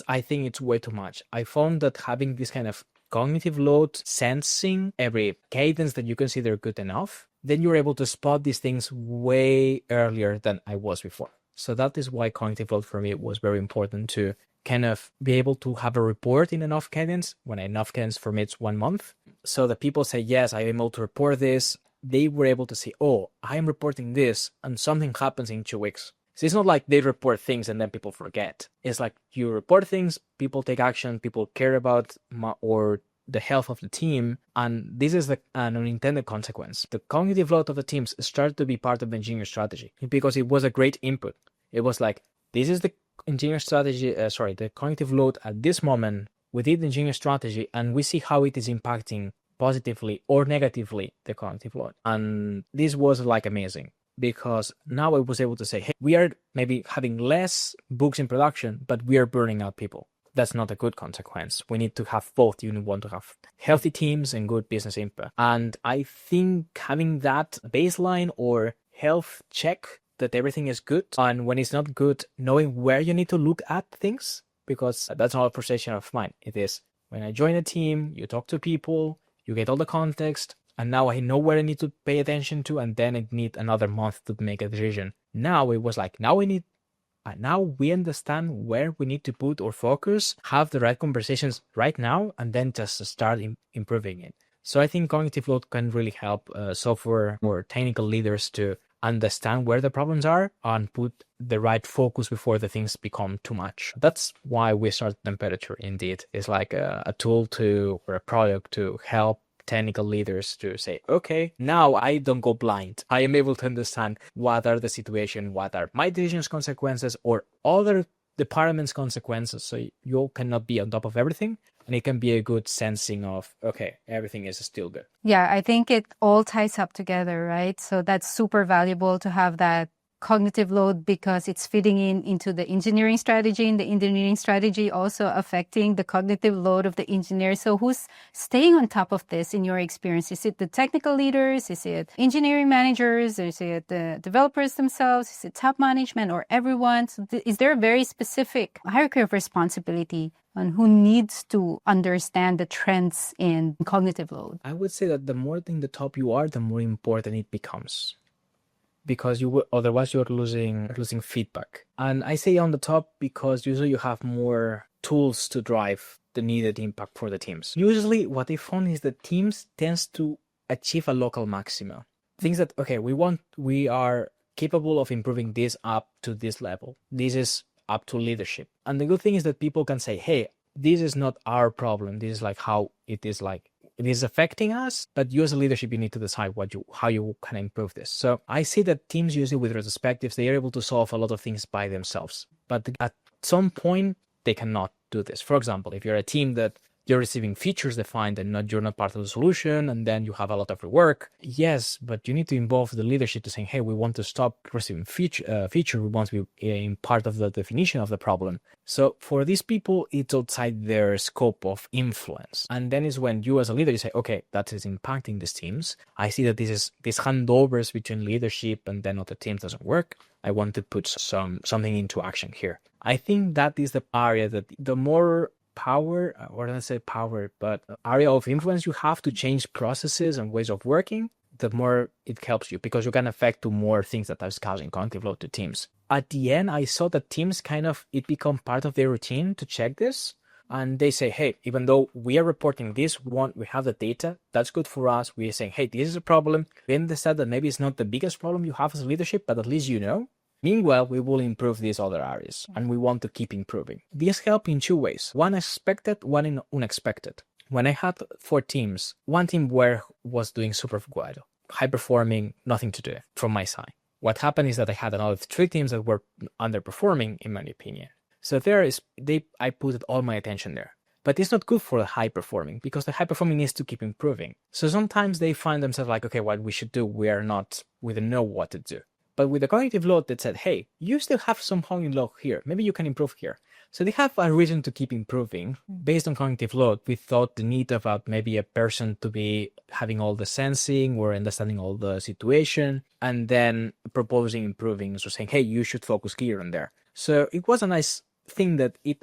I think it's way too much. I found that having this kind of cognitive load, sensing every cadence that you consider good enough, then you're able to spot these things way earlier than I was before. So that is why cognitive load for me was very important, to kind of be able to have a report in enough cadence. When enough cadence for me, it's 1 month. So the people say, yes, I am able to report this. They were able to say, oh, I am reporting this, and something happens in 2 weeks. So it's not like they report things and then people forget. It's like you report things, people take action, people care about or the health of the team, and this is an unintended consequence. The cognitive load of the teams started to be part of the engineering strategy because it was a great input. It was like, this is the engineering strategy, the cognitive load at this moment within the engineering strategy, and we see how it is impacting positively or negatively the cognitive load. And this was like amazing, because now I was able to say, hey, we are maybe having less books in production, but we are burning out people. that's not a good consequence. We need to have both. You want to have healthy teams and good business impact. And I think having that baseline or health check that everything is good, and when it's not good, knowing where you need to look at things, because that's not a perception of mine. It is when I join a team, you talk to people, you get all the context, and now I know where I need to pay attention to, and then I need another month to make a decision. Now it was like, now we understand where we need to put our focus, have the right conversations right now, and then just start improving it. So I think cognitive load can really help software or technical leaders to understand where the problems are and put the right focus before the things become too much. That's why we started Temperature, indeed. It's like a tool or a product to help technical leaders to say, okay, now I don't go blind. I am able to understand what are the situation, what are my decisions consequences or other departments consequences. So you cannot be on top of everything. And it can be a good sensing of, okay, everything is still good. Yeah, I think it all ties up together, right? So that's super valuable to have that cognitive load because it's fitting into the engineering strategy, and the engineering strategy also affecting the cognitive load of the engineer. So who's staying on top of this in your experience? Is it the technical leaders? Is it engineering managers? Is it the developers themselves? Is it top management or everyone? So is there a very specific hierarchy of responsibility on who needs to understand the trends in cognitive load? I would say that the more in the top you are, the more important it becomes. Because otherwise you're losing feedback. And I say on the top because usually you have more tools to drive the needed impact for the teams. Usually what I found is that teams tends to achieve a local maxima. Things that, okay, we are capable of improving this up to this level. This is up to leadership. And the good thing is that people can say, hey, this is not our problem. This is like how it is like. It is affecting us, but you as a leadership, you need to decide how you can improve this. So I see that teams usually with retrospectives, they are able to solve a lot of things by themselves. But at some point, they cannot do this. For example, if you're a team that you're receiving features defined and you're not part of the solution, and then you have a lot of rework. Yes, but you need to involve the leadership to say, hey, we want to stop receiving feature. We want to be in part of the definition of the problem. So for these people, it's outside their scope of influence. And then is when you as a leader, you say, okay, that is impacting these teams. I see that these handovers between leadership and then other teams doesn't work. I want to put something into action here. I think that is the area that the more power, or let's say power, but area of influence you have to change processes and ways of working, the more it helps you because you can affect to more things that are causing cognitive load to teams. At the end, I saw that teams it become part of their routine to check this. And they say, hey, even though we are reporting this, we have the data, that's good for us. We're saying, hey, this is a problem. We understand that maybe it's not the biggest problem you have as leadership, but at least you know. Meanwhile, we will improve these other areas, and we want to keep improving. This helps in two ways. One expected, one unexpected. When I had 4 teams, one team was doing super good, high performing, nothing to do from my side. What happened is that I had another 3 teams that were underperforming, in my opinion. So I put all my attention there. But it's not good for the high performing because the high performing needs to keep improving. So sometimes they find themselves like, okay, what we should do, we don't know what to do. But with the cognitive load that said, hey, you still have some cognitive load here. Maybe you can improve here. So they have a reason to keep improving. Based on cognitive load, we thought the need about maybe a person to be having all the sensing or understanding all the situation and then proposing improving. So saying, hey, you should focus here and there. So it was a nice thing that it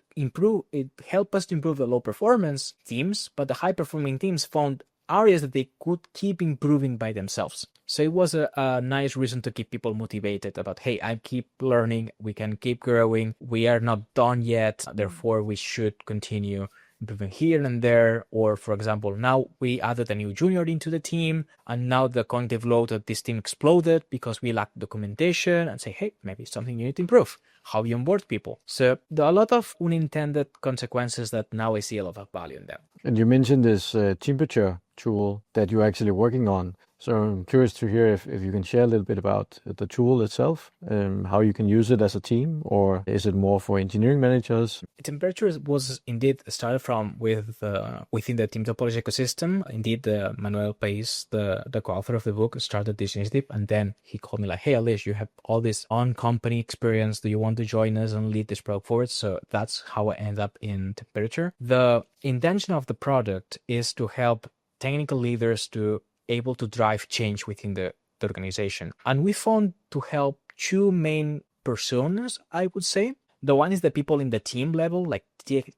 helped us to improve the low performance teams, but the high performing teams found areas that they could keep improving by themselves. So it was a nice reason to keep people motivated about, hey, I keep learning, we can keep growing, we are not done yet, therefore we should continue improving here and there. Or for example, now we added a new junior into the team and now the cognitive load of this team exploded because we lacked documentation and say, hey, maybe something you need to improve, how you onboard people. So there are a lot of unintended consequences that now I see a lot of value in them. And you mentioned this temperature tool that you're actually working on. So I'm curious to hear if you can share a little bit about the tool itself, how you can use it as a team, or is it more for engineering managers? Temperature was indeed started from within the team topology ecosystem. Indeed, Manuel País, the co-author of the book, started this initiative, and then he called me like, "Hey, Aleix, you have all this on-company experience. Do you want to join us and lead this product forward?" So that's how I end up in Temperature. The intention of the product is to help technical leaders to able to drive change within the organization. And we found to help two main personas, I would say. The one is the people in the team level, like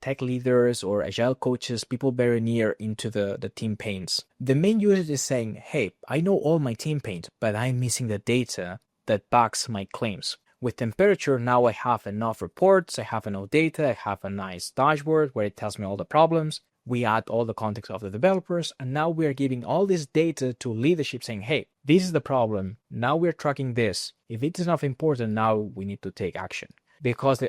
tech leaders or agile coaches, people very near into the team pains. The main user is saying, "Hey, I know all my team pains, but I'm missing the data that backs my claims. With Temperature, now I have enough reports, I have enough data, I have a nice dashboard where it tells me all the problems. We add all the context of the developers, and now we are giving all this data to leadership saying, hey, this is the problem. Now we're tracking this. If it is not important, now we need to take action." Because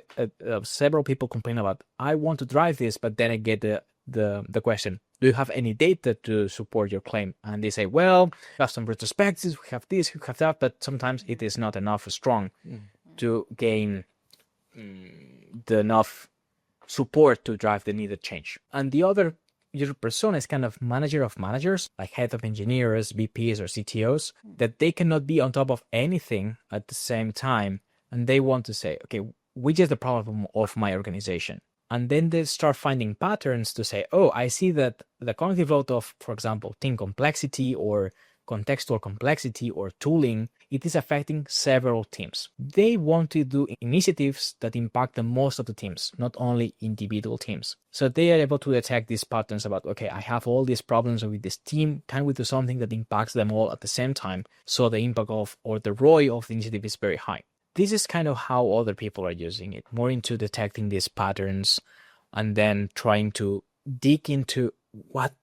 several people complain about, "I want to drive this," but then I get the question, "Do you have any data to support your claim?" And they say, "Well, we have some retrospectives, we have this, we have that," but sometimes it is not enough strong to gain the enough support to drive the needed change. And the other user persona is kind of manager of managers, like head of engineers, VPs, or CTOs, that they cannot be on top of anything at the same time. And they want to say, okay, which is the problem of my organization? And then they start finding patterns to say, oh, I see that the cognitive load of, for example, team complexity or contextual complexity or tooling, it is affecting several teams. They want to do initiatives that impact the most of the teams, not only individual teams. So they are able to detect these patterns about, okay, I have all these problems with this team. Can we do something that impacts them all at the same time? So the impact of, or the ROI of the initiative is very high. This is kind of how other people are using it, more into detecting these patterns and then trying to dig into what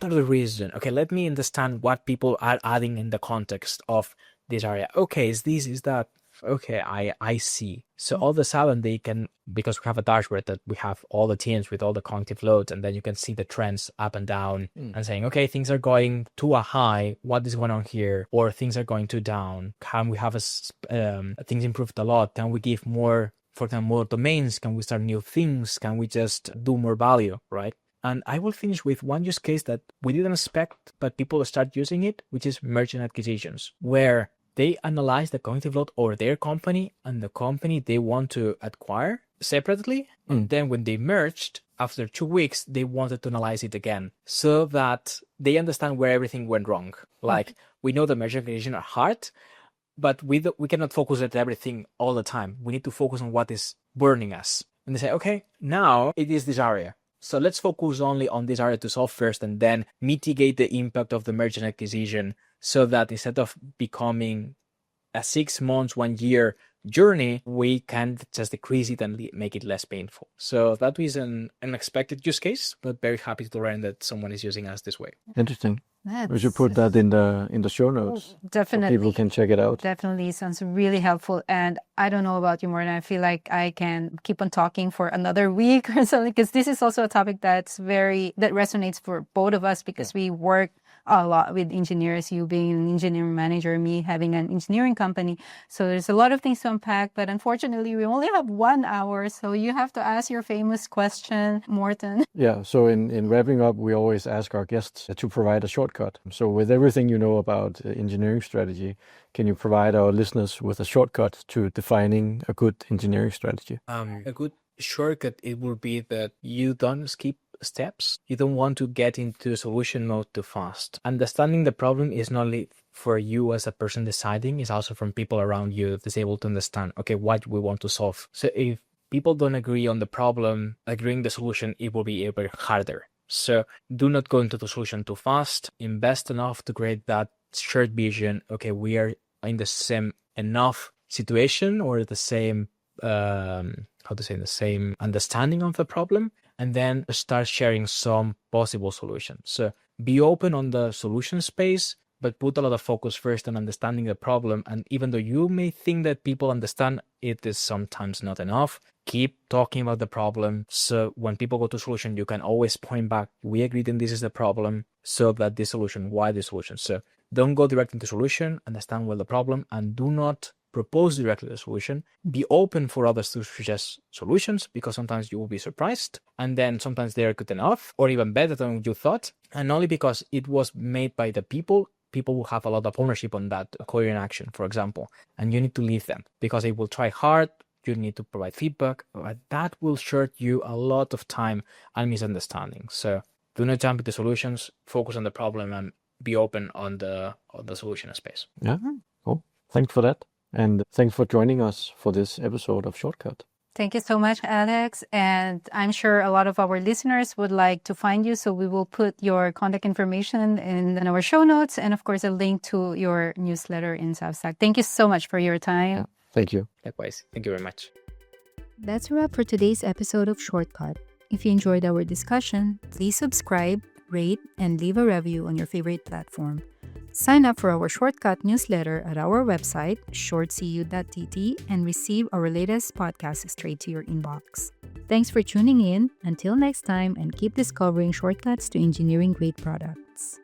are the reasons. Okay, let me understand what people are adding in the context of this area. Okay, is this, is that? Okay, I see. So all of a sudden they can, because we have a dashboard that we have all the teams with all the cognitive loads, and then you can see the trends up and down and saying, okay, things are going to a high. What is going on here? Or things are going too down. Can we have things improved a lot? Can we give more, for example, more domains? Can we start new things? Can we just do more value, right? And I will finish with one use case that we didn't expect, but people start using it, which is merchant acquisitions, where they analyze the cognitive load of their company and the company they want to acquire separately. And then when they merged, after 2 weeks, they wanted to analyze it again so that they understand where everything went wrong. Like, we know the merchant acquisitions are hard, but we cannot focus at everything all the time. We need to focus on what is burning us. And they say, okay, now it is this area. So let's focus only on this area to solve first and then mitigate the impact of the merchant acquisition so that instead of becoming a 6 months, 1 year journey, we can just decrease it and make it less painful. So that is an unexpected use case, but very happy to learn that someone is using us this way. Interesting. We should put that in the show notes. Definitely. So people can check it out. Definitely sounds really helpful. And I don't know about you, Morten. I feel like I can keep on talking for another week or something, because this is also a topic that resonates for both of us, because we work a lot with engineers, you being an engineering manager, me having an engineering company. So there's a lot of things to unpack, but unfortunately we only have 1 hour. So you have to ask your famous question, Morten. Yeah, so in wrapping up, we always ask our guests to provide a shortcut. So with everything you know about engineering strategy, can you provide our listeners with a shortcut to defining a good engineering strategy? A good shortcut, it will be that you don't skip steps. You don't want to get into solution mode too fast. Understanding the problem is not only for you as a person deciding, it's also from people around you that's able to understand, okay, what we want to solve. So if people don't agree on the problem, agreeing the solution, it will be even harder. So do not go into the solution too fast. Invest enough to create that shared vision. Okay, we are in the same enough situation or the same, the same understanding of the problem, and then start sharing some possible solutions. So be open on the solution space, but put a lot of focus first on understanding the problem. And even though you may think that people understand, it is sometimes not enough. Keep talking about the problem. So when people go to solution, you can always point back, we agreed and this is the problem. So that this solution, why this solution? So Don't go directly into solution, understand well the problem, and do not propose directly the solution. Be open for others to suggest solutions, because sometimes you will be surprised, and then sometimes they're good enough or even better than you thought. And only because it was made by the people will have a lot of ownership on that career in action, for example, and you need to leave them because they will try hard. You need to provide feedback, but that will short you a lot of time and misunderstandings. So do not jump into solutions, focus on the problem, and be open on the solution space. Yeah, cool. Thanks for that. And thanks for joining us for this episode of Shortcut. Thank you so much, Alex. And I'm sure a lot of our listeners would like to find you. So we will put your contact information in our show notes, and of course, a link to your newsletter in Substack. Thank you so much for your time. Yeah, thank you. Likewise. Thank you very much. That's a wrap for today's episode of Shortcut. If you enjoyed our discussion, please subscribe, rate, and leave a review on your favorite platform. Sign up for our Shortcut newsletter at our website, Shortcu.tt, and receive our latest podcast straight to your inbox. Thanks for tuning in. Until next time, and keep discovering shortcuts to engineering great products.